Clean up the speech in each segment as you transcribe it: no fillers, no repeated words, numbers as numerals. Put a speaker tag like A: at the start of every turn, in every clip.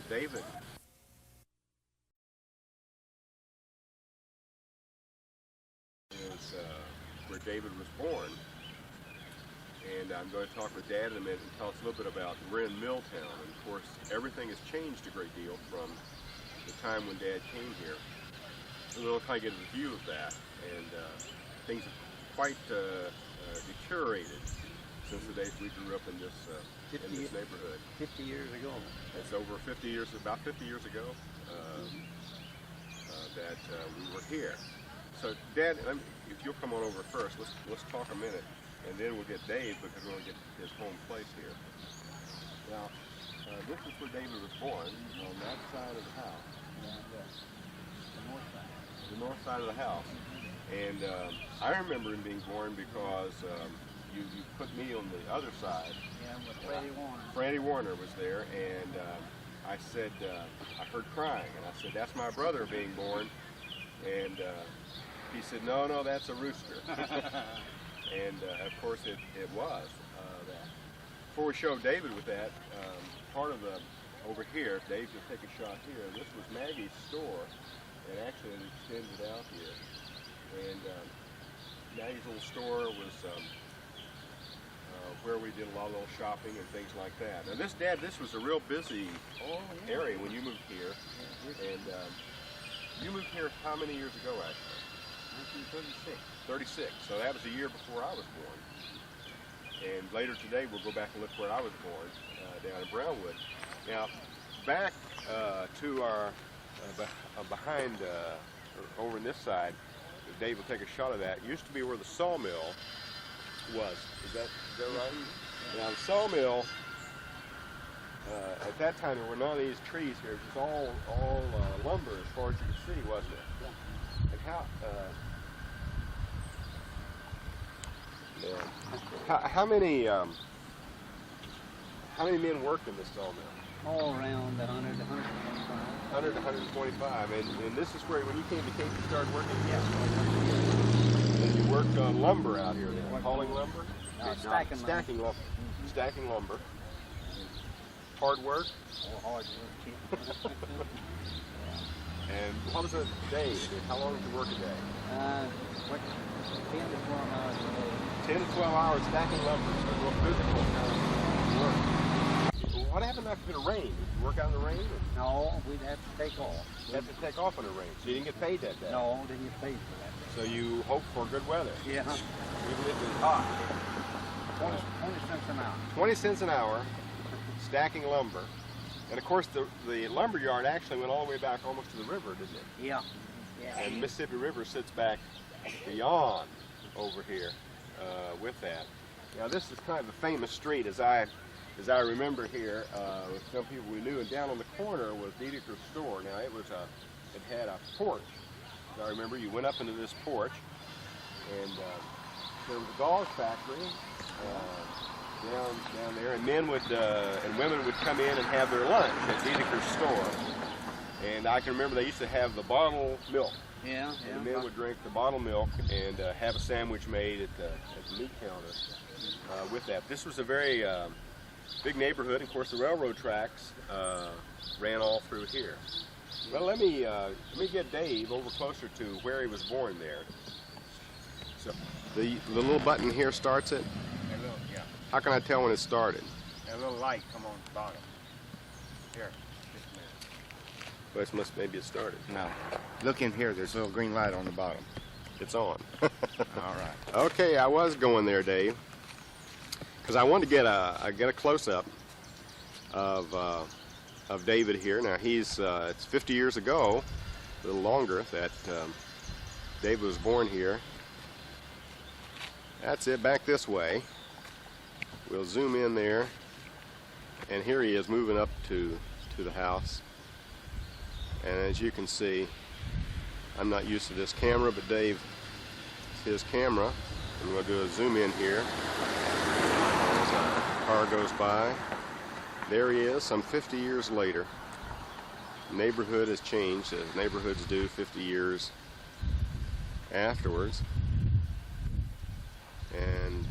A: David is where David was born. And I'm going to talk with Dad in a minute and tell us a little bit about, we're in Milltown. And of course, everything has changed a great deal from the time when Dad came here. So we'll kind of get a view of that. And things have quite deteriorated since the days we grew up in this neighborhood.
B: 50 years ago.
A: It's over 50 years, about 50 years ago that we were here. So Dad, if you'll come on over first, let's talk a minute, and then we'll get Dave because we're going to get his home place here. Now, this is where David was born, on that side of the house.
B: The north side.
A: The north side of the house. And I remember him being born because you put me on the other side.
B: Yeah, with Freddie Warner.
A: Freddie Warner was there, and I said, I heard crying, and I said, that's my brother being born. And he said, no, that's a rooster. And of course it was that. Before we show David with that, part of over here, Dave just take a shot here, this was Maggie's store, and actually it extended out here. And Maggie's little store was where we did a lot of little shopping and things like that. Now this was a real busy area when you moved here. And you moved here how many years ago actually?
B: 1936.
A: 36, so that was a year before I was born. And later today we'll go back and look where I was born, down in Brownwood. Now, back to our, behind, over on this side, Dave will take a shot of that, used to be where the sawmill was. Is that right? Now the sawmill, at that time there were none of these trees here, it was all lumber as far as you could see, wasn't it?
B: Yeah.
A: And how many men worked in this sawmill?
B: All around 100 to 125.
A: 100 to 125, and this is where, when you came to Cape, you started working?
B: Yes.
A: And you worked on lumber out here, then, hauling lumber?
B: Stacking
A: lumber.
B: Mm-hmm.
A: Stacking lumber. Hard work?
B: Oh, hard work.
A: And what was a day? How long did you work a day?
B: 10 to 12 hours a day.
A: 10 to 12 hours stacking lumber, so real physical kind of work. What happened after the rain? Did you work out in the rain?
B: No, we'd have to take off.
A: You had to take off in the rain, so you didn't get paid that day?
B: No, didn't get paid for that day.
A: So you hoped for good weather?
B: Yeah.
A: Even if it was hot?
B: 20 cents an hour.
A: 20 cents an hour, stacking lumber. And of course the lumber yard actually went all the way back almost to the river, didn't it?
B: Yeah. Yeah.
A: And the Mississippi River sits back beyond over here with that. Now this is kind of a famous street as I remember here, with some people we knew, and down on the corner was Dedeker's store. Now it had a porch. So I remember you went up into this porch, and there was a dog factory down there, and men would and women would come in and have their lunch at Dedeker's store. And I can remember they used to have the bottled milk.
B: Yeah,
A: and the men would drink the bottled milk and have a sandwich made at the meat counter with that. This was a very big neighborhood. Of course, the railroad tracks ran all through here. Well, let me get Dave over closer to where he was born there. So the little button here starts it.
C: Yeah.
A: How can I tell when it started?
C: A little light come on the bottom. Here, just a minute.
A: Well, must maybe it started.
C: No. Look in here, there's a little green light on the bottom.
A: It's on.
C: All right.
A: Okay, I was going there, Dave, because I wanted to get a close-up of David here. Now it's 50 years ago, a little longer, that David was born here. That's it, back this way. We'll zoom in there, and here he is moving up to the house. And as you can see, I'm not used to this camera, but Dave, it's his camera. I'm going to do a zoom in here. As a car goes by, there he is, some 50 years later. The neighborhood has changed, as neighborhoods do 50 years afterwards. And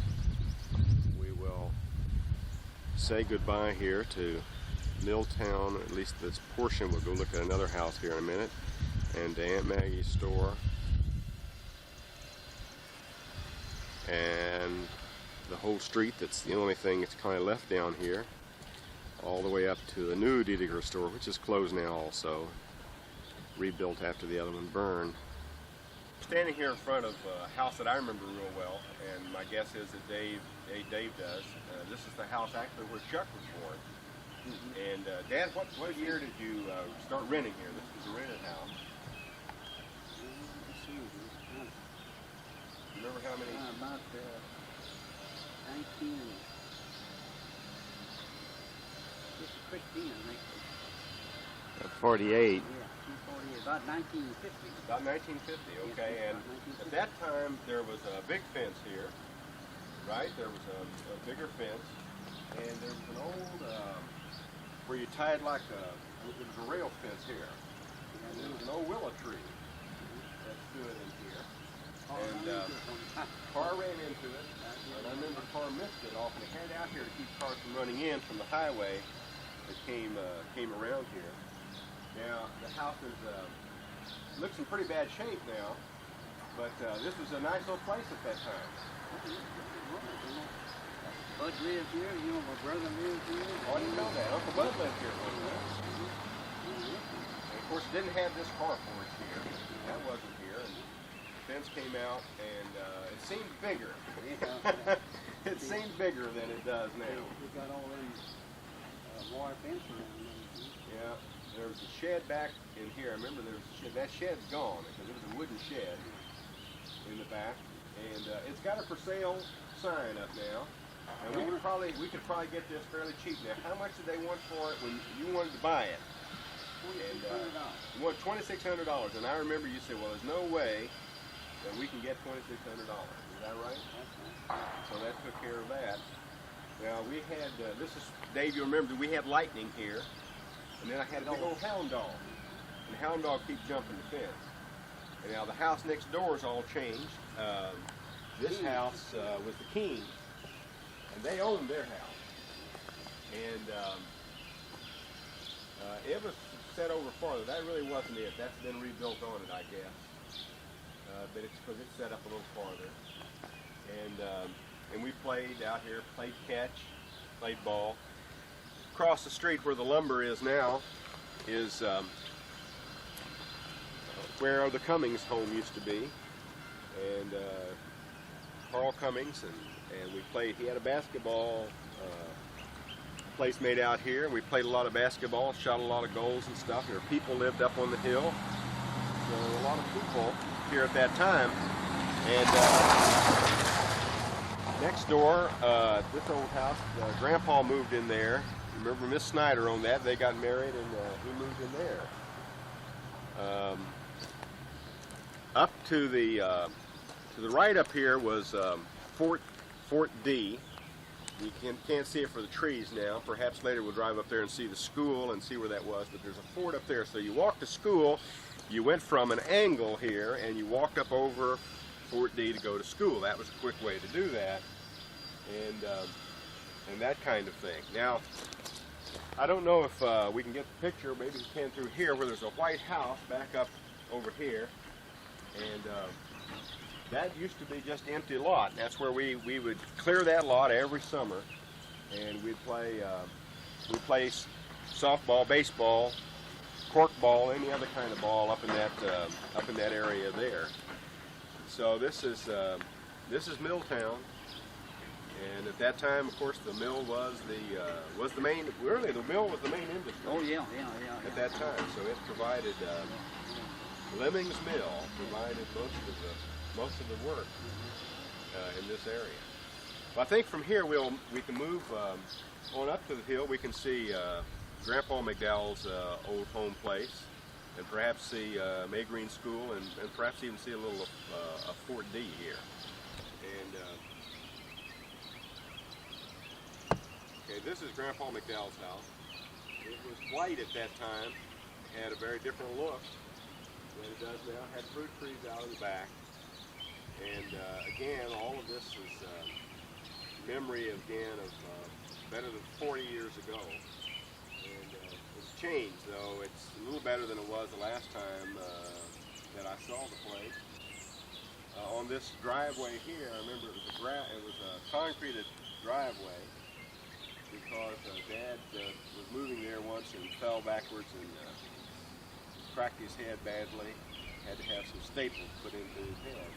A: we will say goodbye here to Milltown, at least this portion. We'll go look at another house here in a minute. And Aunt Maggie's store. And the whole street, that's the only thing that's kind of left down here. All the way up to the new Diediger store, which is closed now also. Rebuilt after the other one burned. Standing here in front of a house that I remember real well, and my guess is that Dave does. This is the house actually where Chuck was born. And Dad, what year did you start renting here? This was a rented house. Remember how many?
B: About 19. This is 16, I think.
A: 48.
B: Yeah, 48. About 1950.
A: About 1950, okay.
B: Yes,
A: And
B: about 1950.
A: at that time, there was a big fence here, right? There was a bigger fence, and there was an old, where you tied like it was a rail fence here. And there was an old willow tree that stood in here. And car ran into it, and I remember the car missed it off, and it had out here to keep cars from running in from the highway that came around here. Now, the house is looks in pretty bad shape now, but this was a nice little place at that time.
B: Bud lived here, you know, my brother lived here.
A: Oh, I didn't know that. Uncle Bud lived here for a while. And of course, it didn't have this car porch here. That wasn't here. And the fence came out, and it seemed bigger. It seemed bigger than it does now.
B: We got all them wire fence around them.
A: Yeah, there was a shed back in here. I remember there was a shed. That shed's gone because it was a wooden shed in the back, and it's got a for sale sign up now. And we could probably get this fairly cheap now. How much did they want for it when you wanted to buy it? And you want $2,600. And I remember you said, well, there's no way that we can get $2,600. Is that right? So that took care of that. Now we had, this is, Dave, you remember we had lightning here. And then I had a big old hound dog. And the hound dog keeps jumping the fence. And now the house next door is all changed. This house was the King. And they owned their house. And it was set over farther. That really wasn't it. That's been rebuilt on it, I guess. But it's because it's set up a little farther. And we played out here, played catch, played ball. Across the street where the lumber is now is where the Cummings home used to be. And Carl Cummings, and we played, he had a basketball place made out here, and we played a lot of basketball, shot a lot of goals and stuff. There were people lived up on the hill, so a lot of people here at that time. And next door, this old house, Grandpa moved in there. Remember Miss Snyder owned that. They got married, and he moved in there. Up to the right up here was Fort D. You can't see it for the trees now. Perhaps later we'll drive up there and see the school and see where that was, but there's a fort up there. So you walk to school, you went from an angle here, and you walked up over Fort D to go to school. That was a quick way to do that, and that kind of thing. Now, I don't know if we can get the picture, maybe we can through here, where there's a white house back up over here, and that used to be just an empty lot. That's where we would clear that lot every summer, and we'd play softball, baseball, corkball, any other kind of ball up in that area there. So this is Milltown, and at that time, of course, the mill was the main. Really, the mill was the main industry.
B: Oh yeah.
A: At that time, so it provided Lemming's Mill provided most of the work in this area. Well, I think from here we can move on up to the hill. We can see Grandpa McDowell's old home place, and perhaps see May Green School, and perhaps even see a little of Fort D here. And okay, this is Grandpa McDowell's house. It was white at that time. It had a very different look than it does now. It had fruit trees out in the back. And again, all of this is memory of better than 40 years ago. And changed, though. It's a little better than it was the last time that I saw the place. On this driveway here, I remember it was a concreted driveway because Dad was moving there once and fell backwards and cracked his head badly. Had to have some staples put into his head.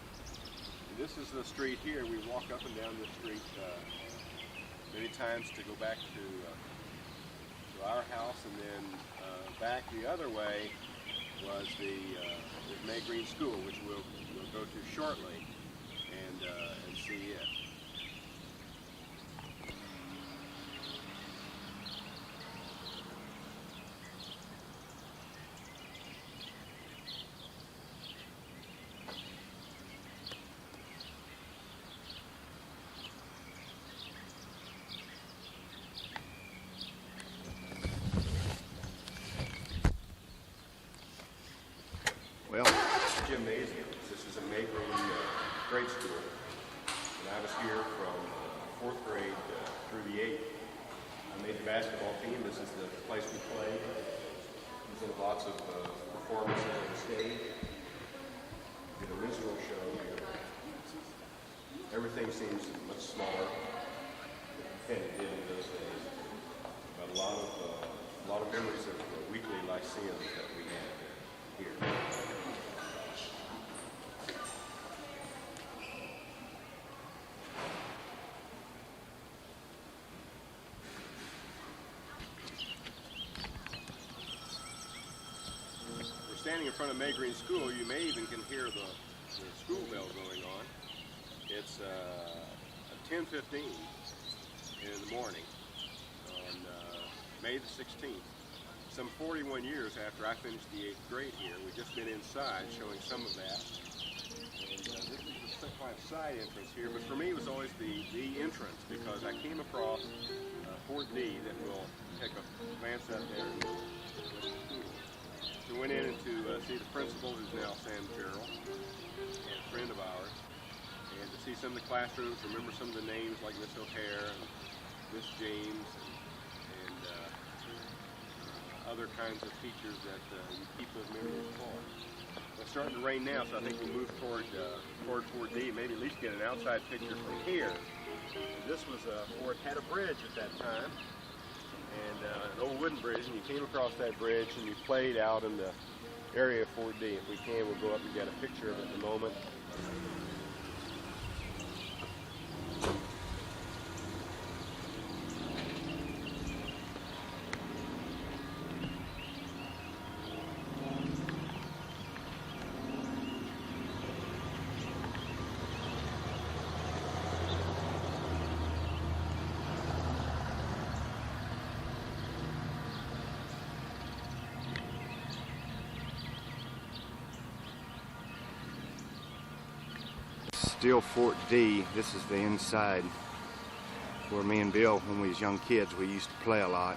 A: And this is the street here. We walk up and down this street many times to go back to our house, and then back the other way was the May Green School, which we'll go to shortly and see it.
C: Well,
A: Gymnasium. This is a May Green grade school, and I was here from 4th grade through the 8th. I made the basketball team. This is the place we played. There's been lots of performances on stage. Did a minstrel show here. Everything seems much smaller than it did in those days, but a lot of memories of weekly lyceums that we had here. Standing in front of May Green School, you may even can hear the school bell going on. It's 10:15 in the morning on May the 16th. Some 41 years after I finished the 8th grade here. We've just been inside showing some of that. And this is the kind of side entrance here, but for me it was always the entrance because I came across Fort D that we'll take a glance at there. We went in to see the principal, who's now Sam Carroll, and a friend of ours, and to see some of the classrooms, remember some of the names like Miss O'Hare and Miss James and other kinds of teachers that you keep those memories for. It's starting to rain now, so I think we'll move toward Fort D, maybe at least get an outside picture from here. This was Fort had a bridge at that time. And an old wooden bridge, and you came across that bridge and you played out in the area of Fort D. If we can, we'll go up and get a picture of it in a moment.
C: still Fort D. This is the inside where me and Bill, when we was young kids, we used to play a lot.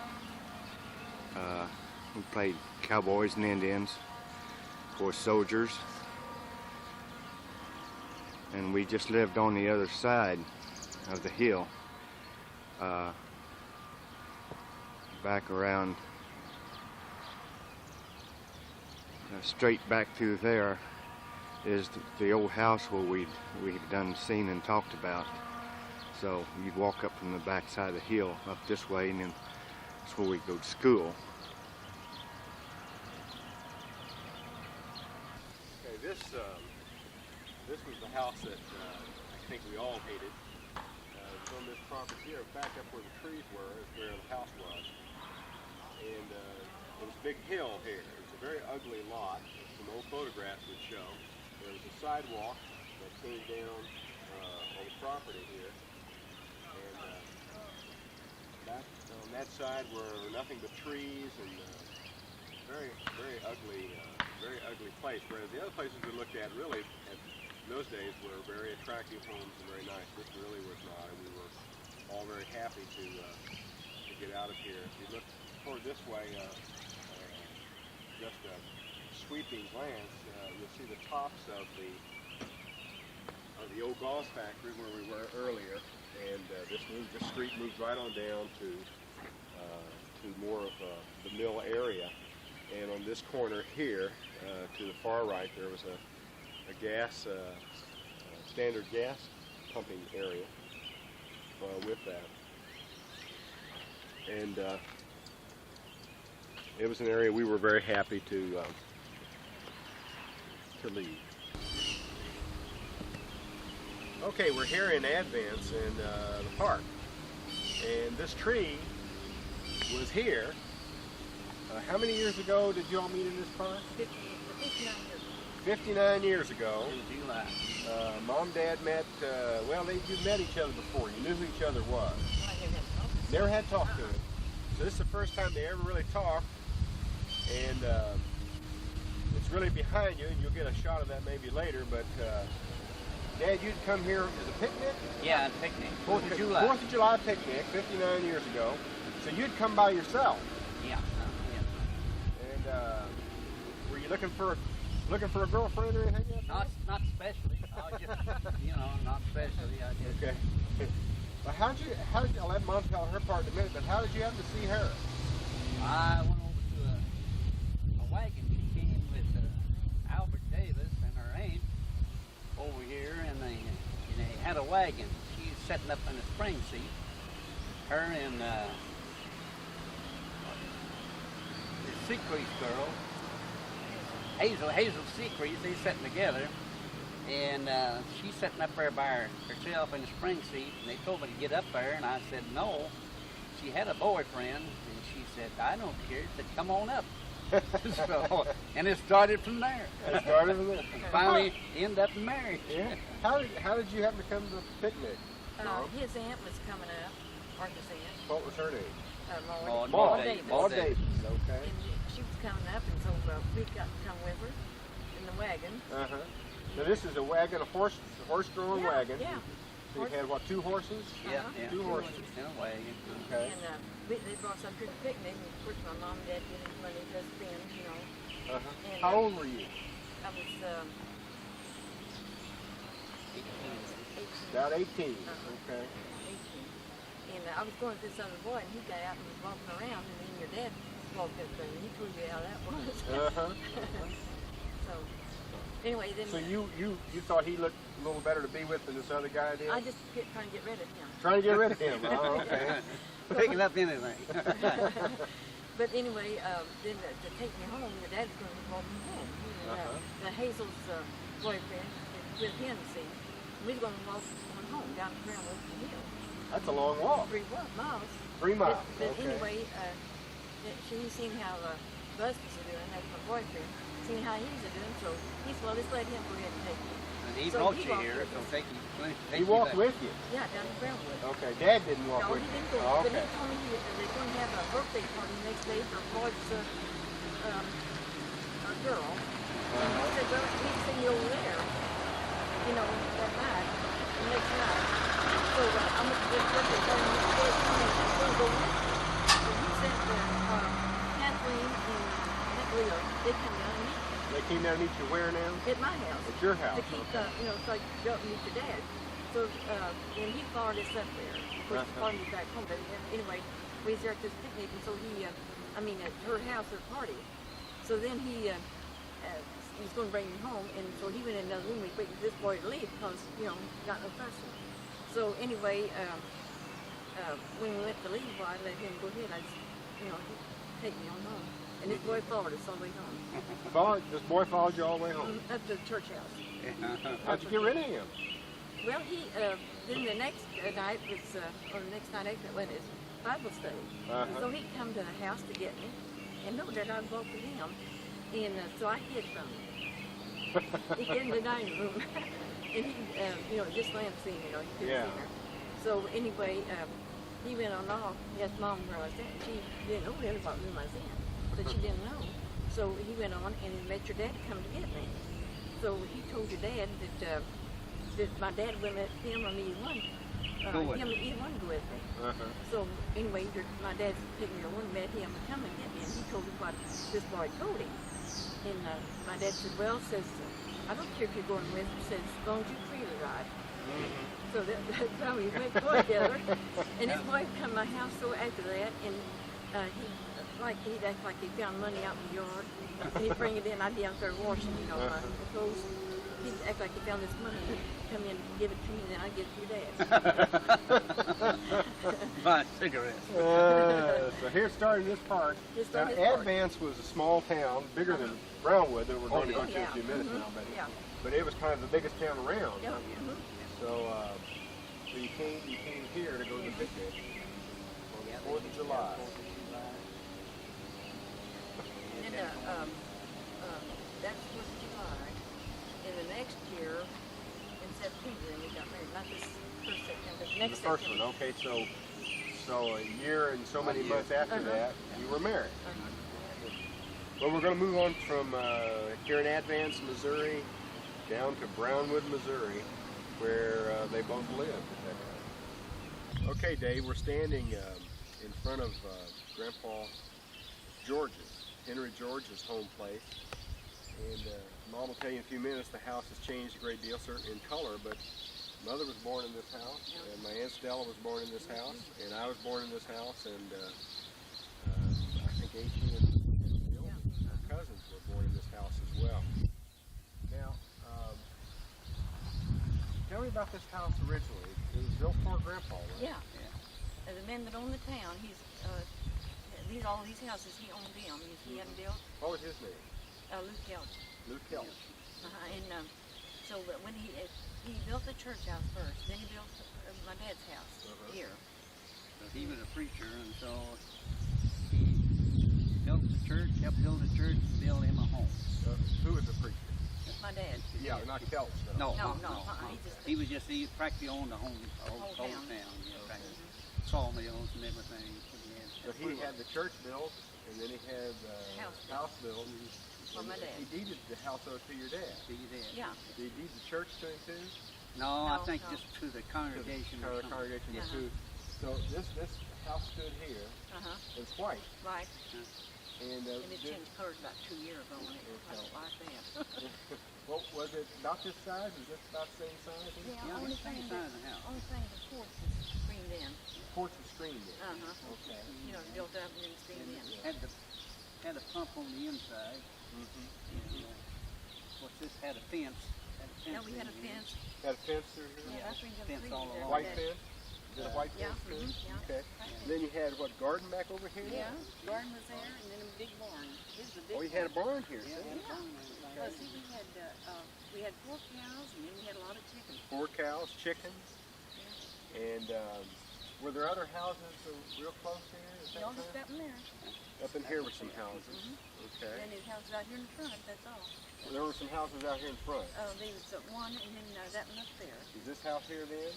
C: We played cowboys and Indians, of course soldiers, and we just lived on the other side of the hill, back around, straight back through there is the old house where we'd done seen and talked about. So you'd walk up from the back side of the hill up this way, and then that's where we'd go to school.
A: Okay, this was the house that I think we all hated. It was on this property here, back up where the trees were, is where the house was. And there was a big hill here. It was a very ugly lot, as some old photographs would show. There was a sidewalk that came down on the property here. And on that side were nothing but trees and very ugly place. Whereas the other places we looked at really in those days were very attractive homes and very nice. This really was not, and we were all very happy to get out of here. If you look toward this way, just a sweeping glance, you'll see the tops of the old gauze factory where we were earlier, and this street moves right on down to to more of the mill area. And on this corner here, to the far right, there was a gas, standard gas pumping area with that. And it was an area we were very happy to leave. Okay, we're here in Advance in the park, and this tree was here. How many years ago did you all meet in this park?
B: 59 years.
A: 59 years ago.
B: In July.
A: Mom, Dad met, well, you met each other before. You knew who each other was.
B: I never had talked.
A: Never had talked to him. So this is the first time they ever really talked, and it's really behind you, and you'll get a shot of that maybe later, but Dad, you'd come here as a picnic?
B: Yeah, a picnic. 4th of July.
A: 4th of July picnic, 59 years ago. So you'd come by yourself.
B: Yeah.
A: And were you looking for a girlfriend or anything yet?
B: Not especially. I was just, not especially. I just.
A: Okay. Well, how did you, I'll let Mom tell her part in a minute, but how did you happen to see her?
B: I went over to a wagon. She came with Albert Davis and her aunt over here, and they had a wagon. She was setting up in a spring seat. Her and the Seacrease girl, Hazel Seacrease, they sitting together, and she's sitting up there by herself in the spring seat, and they told me to get up there, and I said no. She had a boyfriend, and she said, I don't care. She said, come on up. So, and it started from there.
A: It started from there.
B: And finally ended up in marriage.
A: Yeah. How did you happen to come to the picnic?
D: His aunt was coming up, or his aunt,
A: What was her name?
B: Maud
D: Maud
B: Davis.
D: Davis.
A: Maud Davis. Okay.
D: And she was coming up, and so we got to come with her in the wagon.
A: Uh-huh. Now this is a wagon, a horse-drawn
D: Yeah,
A: wagon.
D: yeah.
A: So you had, what, 2 horses?
B: Yeah,
D: Uh-huh.
B: yeah.
A: 2 horses.
B: In a wagon.
A: Okay.
D: And they brought some to the picnic, and of course my mom and dad did it money to spend,
A: Uh-huh.
D: And,
A: How old were you?
D: I was 18.
A: About 18.
D: Uh-huh.
A: Okay.
D: 18. And I was going with this other boy, and he got out and was walking around, and then your dad walked up there, and he told you how that was.
A: Uh-huh.
D: So, anyway, then
A: So you thought he looked a little better to be with than this other guy did?
D: I just trying to get rid of him.
A: Trying to get rid of him. Oh, okay.
B: Picking up anything.
D: But anyway, then to take me home, your dad's going to walk me home. And, the Hazel's boyfriend is with him, see. We're going to walk on home down the ground over the hill.
A: That's a long walk.
D: 3 miles.
A: 3 miles.
D: But
A: Okay.
D: anyway, she's seen how Buster's are doing, that's my boyfriend, seen how he's doing, so he said, well, let's let him go ahead and take me.
B: And he
D: So
B: brought
D: he
B: you
D: walked
B: here,
D: with
B: so
D: us.
B: take you.
A: He walked with you.
D: Yeah, down the ground with us.
A: Okay. Dad didn't walk
D: No,
A: with
D: he
A: you.
D: didn't go,
A: Oh,
D: but he
A: okay.
D: told me they're going to have a birthday party next day for Floyd's girl. And I said, well, we'd see you over there, that night, the next night. So I'm going to get birthday party next day, I'm going to go with you. So he sent Kathleen and Aunt Leo, they come down and meet me
A: They came down to meet you where now?
D: at my house.
A: At your house.
D: To keep, so I could go and meet your dad. So, and he followed us up there. Of course, he followed me back home. But anyway, we was there at this picnic, and so he, at her house, her party. So then he was going to bring me home, and so he went in another room. We waited for this boy to leave because, got no fussing. So anyway, when we went to leave, I let him go ahead. I just, take me on home. And this boy followed us all the way home.
A: This boy followed you all the way home.
D: Up to the church house.
A: How'd you get rid of him?
D: Well, he, then the next night was, or the next night after, when his Bible study. So he'd come to the house to get me, and know that I'd walk with him. And so I hid from him. He hid in the dining room. And he, just lamb seen, he couldn't see her. So anyway, he went on off. He asked Mom where I was at, and she didn't know really what room I was in. But she didn't know. So he went on and he met your dad to come to get me. So he told your dad that my dad wouldn't let him or me one. He wanted to go with me. So anyway, my dad picked me one, met him, come and get me, and he told me what this boy told him. And my dad said, well, says, I don't care if you're going with me, says, as long as you treat her right. So that's how we went together. And this boy come to my house so after that, and He'd act like he found money out in the yard. He'd bring it in. I'd be out there washing, my clothes. He'd act like he found this money. He'd come in, give it to me, and then I'd give it to Dad.
B: Buy cigarettes.
A: So here started this park. Now, Advance was a small town, bigger than Brownwood, that we're going to go to in a few minutes now. But it was kind of the biggest town around.
D: Yeah.
A: So you came here to go to the picnic on the 4th of July.
D: And then that was July. And the next year, in September, we got married. Not this first September, the next
A: The first
D: September.
A: one, okay. So a year and so many months after that, you were married. Well, we're going to move on from here in Advance, Missouri, down to Brownwood, Missouri, where they both lived. Okay, Dave, we're standing in front of Grandpa George's, Henry George's home place. And Mom will tell you in a few minutes the house has changed a great deal, certainly in color, but Mother was born in this house, and my Aunt Stella was born in this house, and I was born in this house, and I think A.T. and Bill, our cousins, were born in this house as well. Now, tell me about this house originally. It was built for Grandpa, right?
D: Yeah. The man that owned the town, all these houses, he owned them. He hadn't built.
A: What was his name?
D: Luke Kelch.
A: Luke Kelch.
D: So when he built the church house first, then he built my dad's house here.
B: But he was a preacher, and so he built the church, helped build the church, build him a home.
A: Who was the preacher?
D: My dad.
A: Yeah, not Kelch.
B: No.
D: He
B: He practically owned the whole town. Sawmills and everything.
A: But he had the church built, and then he had house built.
D: For my dad.
A: He deeded the house over to your dad.
D: Yeah.
A: Did he deed the church to him too?
B: No, I think just to the congregation.
A: To the congregation too. So this house stood here. It's white.
D: Right.
A: And
D: it changed colors about 2 years ago, and I don't like that.
A: Well, was it about this size? Is this about the same size?
D: Yeah, only thing the porch was screened in.
A: The porch was screened in. Okay.
D: Built up and then screened in.
B: Had a pump on the inside. And, what's this? Had a fence.
D: Yeah, we had a fence.
A: Had a fence through here?
D: Yeah, that's where you got
B: Fence
D: the
B: all
D: trees
B: along.
D: there.
A: White fence? Is it a white fence too?
D: Yeah.
A: Okay. Then you had what, garden back over here?
D: Yeah, garden was there, and then a big barn. This is a big
A: Oh, you had a barn here too?
D: Well, see, we had 4 cows, and then we had a lot of chickens.
A: 4 cows, chickens, and were there other houses real close here?
D: Y'all just up in there.
A: Up in here were some houses. Okay.
D: And then his house is out here in front, that's all.
A: There were some houses out here in front.
D: There was one, and then that one up there.
A: Is this house here then?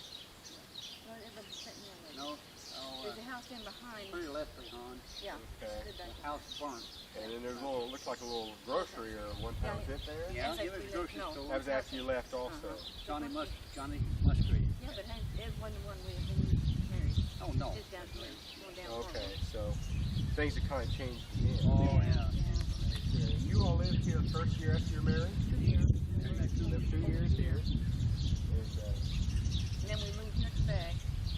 D: Well, it was sitting there.
B: No.
D: There's a house in behind.
B: Pretty left behind.
D: Yeah.
A: Okay.
B: House burnt.
A: And then there's looks like a little grocery or one time fit there?
B: Yeah,
D: That's
B: it was a
D: actually
B: grocery
D: no.
B: store.
A: That was after you left also.
B: Johnny Musgrave.
D: Yeah, but it wasn't the one when we married.
B: Oh, no.
D: Just down here, going down
A: Okay, so things have kind of changed again.
B: Oh, yeah.
A: And you all lived here first year after your marriage?
D: 2 years.
A: You lived 2 years here.
D: And then we moved next back.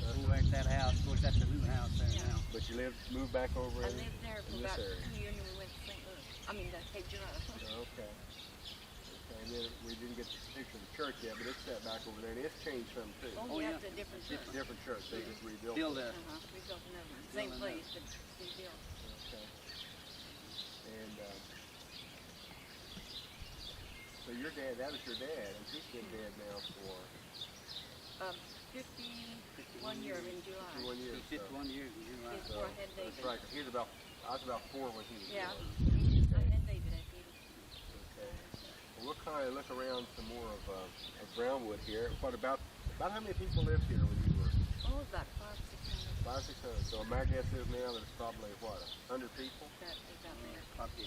B: Who had that house? Of course, that's a new house there now.
A: But you moved back over
D: I
A: in
D: lived there for
A: this
D: about
A: area.
D: 2 years, and we went to St. Louis. I mean, Cape Girardeau.
A: Okay. And then we didn't get the picture of the church yet, but it's set back over there, and it's changed some too.
D: Oh, yeah, it's a different church.
A: It's a different church. They just rebuilt
B: Still
A: it.
B: there.
D: We built another one. Same place, but rebuilt.
A: Okay. And so your dad, that was your dad, and he's been dead now for
D: 51 years in July.
A: 51 years.
B: 51 years in July.
D: Before I had David.
A: That's right. 'Cause I was about 4 when he was
D: Yeah.
A: born.
D: I had David at 80.
A: Okay. Well, we'll kind of look around some more of Brownwood here. About how many people lived here when you were?
D: Oh, about 500, 600.
A: 500, 600. So my guess is now there's probably what, 100 people?
D: That is out there.
B: Probably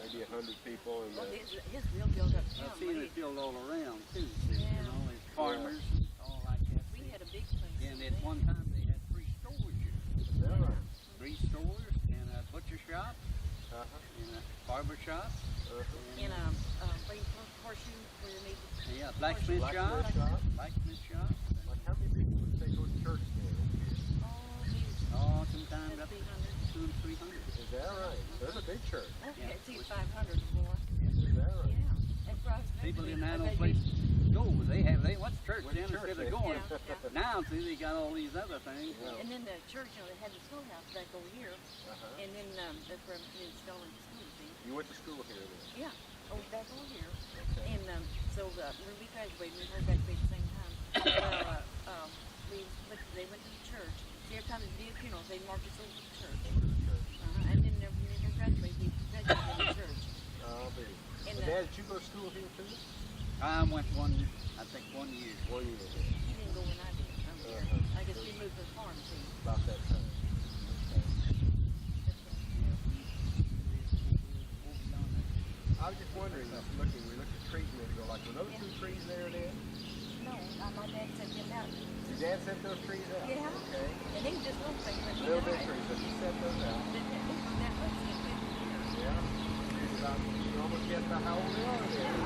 A: Maybe 100 people. And
D: Well, his real built up town.
B: I've seen it built all around too.
D: Yeah.
B: You know, it's farmers and all like that.
D: We had a big place.
B: And at one time they had 3 stores here.
A: is that right?
B: 3 stores and a butcher shop and a barber shop.
D: In a horseshoe where they made the
B: Yeah, blacksmith shop. Blacksmith shop.
A: Like how many people would say go to church then?
B: Oh, sometimes up
D: 300.
B: than 300.
A: Is that right? There's a big church.
D: Okay, it's even 500 or more.
A: Is that right?
D: Yeah. And Christ
B: People
D: maybe,
B: didn't have no
D: maybe-
B: place to go. They went to church
A: Went to
B: then
A: church,
B: instead
A: they-
B: of going.
D: Yeah, yeah.
B: Now, see, they got all these other things.
A: Yeah.
D: And then the church, they had the schoolhouse back over here,
A: Uh-huh.
D: and then that's where they installing the school, see?
A: You went to school here then?
D: Yeah, back over here.
A: Okay.
D: And so when we graduated, we heard graduated at the same time. Well, they went to the church. See, every time they did funerals, they marked us over to the church.
A: Over to the church.
D: And then when we graduated, we graduated in the church.
A: Oh, baby.
D: And,
A: Well, Dad, did you go to school here too?
B: I went I think 1 year.
A: 1 year.
D: You didn't go when I did. I guess we moved to the farm, see.
A: About that time. I was just wondering, we looked at trees a minute ago, like, were those two trees there then?
D: No, my dad set them out.
A: Your dad set those trees out?
D: Yeah.
A: Okay.
D: And they were just little things, but he
A: Little bit
D: died.
A: trees, but he set those out.
D: Then it was that much in 50 years.
A: Yeah. You almost guessed about how old they are then.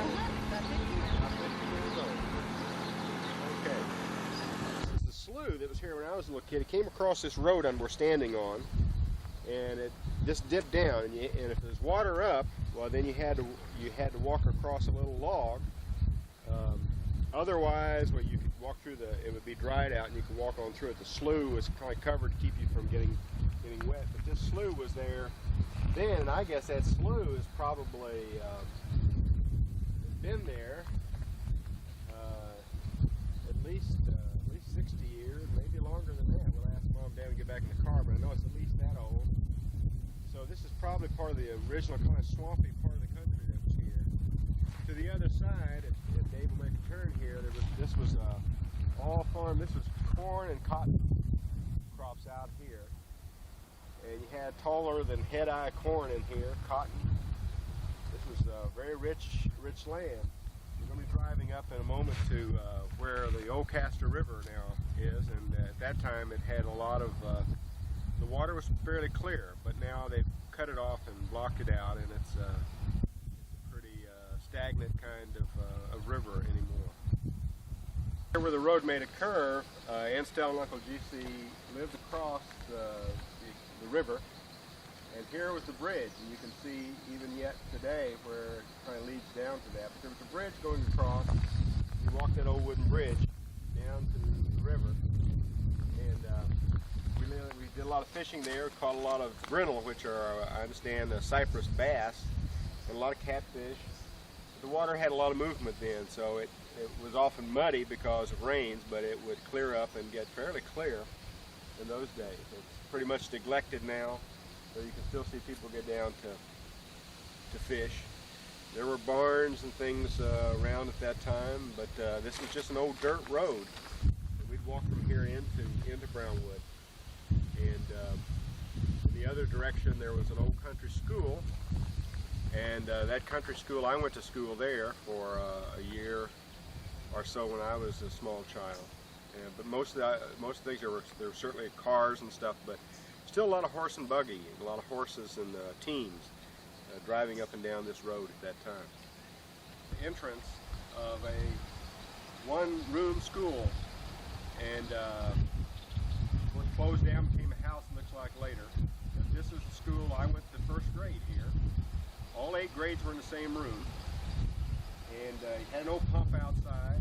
D: About 50 years.
A: About 50 years old. Okay. This is the slough that was here when I was a little kid. It came across this road we're standing on, and it just dipped down. And if there's water up, well, then you had to walk across a little log. Otherwise, well, you could walk through it would be dried out, and you could walk on through it. The slough was kind of covered to keep you from getting wet. But this slough was there then, and I guess that slough is probably been there at least 60 years, maybe longer than that. We'll ask Mom and Dad when we get back in the car, but I know it's at least that old. So this is probably part of the original kind of swampy part of the country that was here. To the other side, if Dave will make a turn here, this was all farm. This was corn and cotton crops out here. And you had taller than head-eye corn in here, cotton. This was very rich land. We're going to be driving up in a moment to where the Oldcaster River now is, and at that time it had a lot of, the water was fairly clear, but now they've cut it off and blocked it out, and it's a pretty stagnant kind of river anymore. Here where the road made a curve, Aunt Stella and Uncle G.C. lived across the river, and here was the bridge, and you can see even yet today where it kind of leads down to that. But there was a bridge going across. You walk that old wooden bridge down to the river, and we did a lot of fishing there. Caught a lot of grinnell, which are, I understand, cypress bass, and a lot of catfish. The water had a lot of movement then, so it was often muddy because of rains, but it would clear up and get fairly clear in those days. It's pretty much neglected now, so you can still see people get down to fish. There were barns and things around at that time, but this was just an old dirt road. And we'd walk from here into Brownwood. And in the other direction there was an old country school, and that country school, I went to school there for a year or so when I was a small child. But most of the things there were certainly cars and stuff, but still a lot of horse and buggy, and a lot of horses and teams driving up and down this road at that time. The entrance of a one-room school, and was closed down, became a house, it looks like later. But this is the school I went to first grade here. All 8 grades were in the same room, and you had an old pump outside.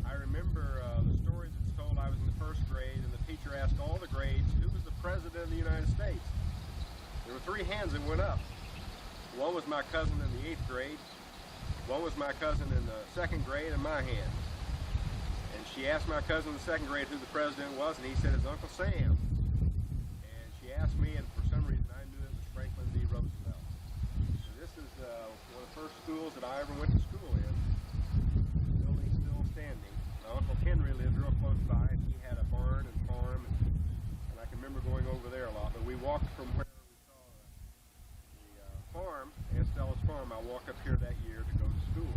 A: I remember the story that's told. I was in the first grade, and the teacher asked all the grades, who was the President of the United States? There were 3 hands that went up. One was my cousin in the 8th grade, one was my cousin in the 2nd grade, and my hand. And she asked my cousin in the 2nd grade who the president was, and he said it's Uncle Sam. And she asked me, and for some reason I knew it was Franklin D. Roosevelt. So this is one of the first schools that I ever went to school in. The building's still standing. My Uncle Henry lived real close by, and he had a barn and farm, and I can remember going over there a lot. But we walked from where we saw the farm, Aunt Stella's farm. I walked up here that year to go to school,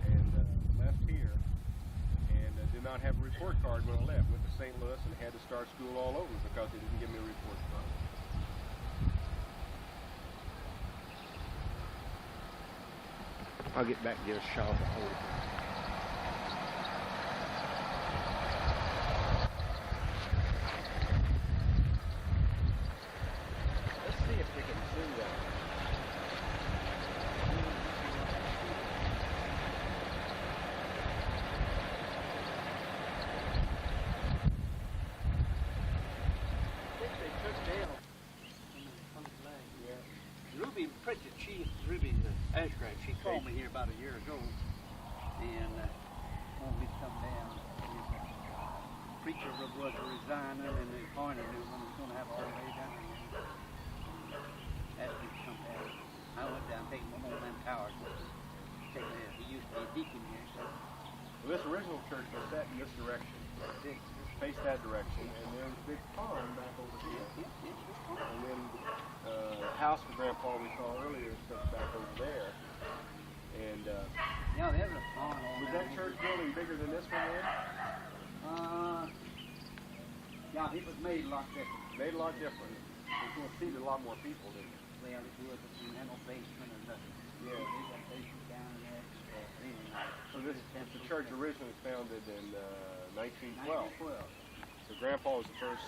A: and left here, and did not have a report card when I left. Went to St. Louis and had to start school all over because they didn't give me a report card.
C: I'll get back and get a shovel.
B: especially Chief Ruby Ashcraft. She called me here about a year ago, and wanted me to come down. The preacher was resigning, and they appointed me when he was going to have a holiday down here. Asked me to come down. I went down, taking one more man Howard. He used to be a deacon here. So.
A: Well, this original church was set in this direction. Faced that direction, and there's a big pond back over here. And then the house for Grandpa we saw earlier is stuff back over there. And
B: yeah, there's a pond on
A: was
B: there.
A: that church building bigger than this one then?
B: Yeah, it was made a lot different.
A: Made a lot different. It's going to seat a lot more people, didn't it?
B: Well, it was, but you had no basement or nothing.
A: Yeah.
B: They got basement down there.
A: So this the church originally was founded in 1912. So Grandpa was the first.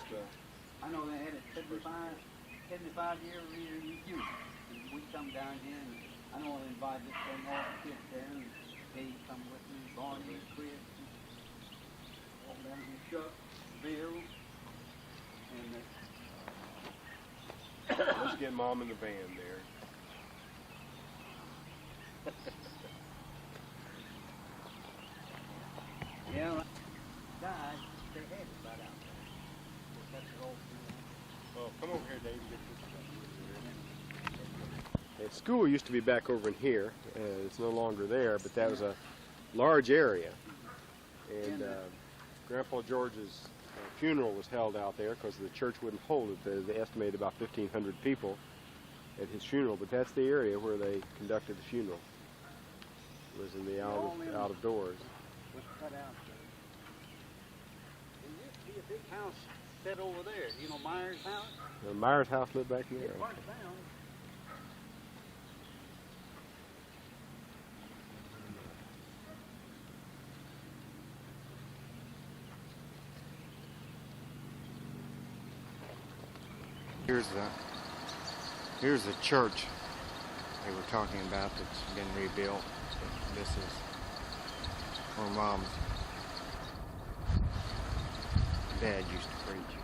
B: I know they had a 75-year review. And we come down here, and I know they invited some all the kids there, and they come with me, Barney, Chris, all down here, Chuck, Bill, and
A: Let's get Mom in the van there.
B: yeah, died. They had it right out there. That's it all through.
A: Well, come over here, Dave, and get this stuff. And school used to be back over in here. It's no longer there, but that was a large area. And Grandpa George's funeral was held out there because the church wouldn't hold it. They estimated about 1,500 people at his funeral, but that's the area where they conducted the funeral. It was in the out of doors.
B: Was cut out there. There used to be a big house set over there. You know Myers' house?
A: Myers' house lived back there.
B: It burnt down.
C: Here's the church they were talking about that's been rebuilt. This is where Mom's dad used to preach.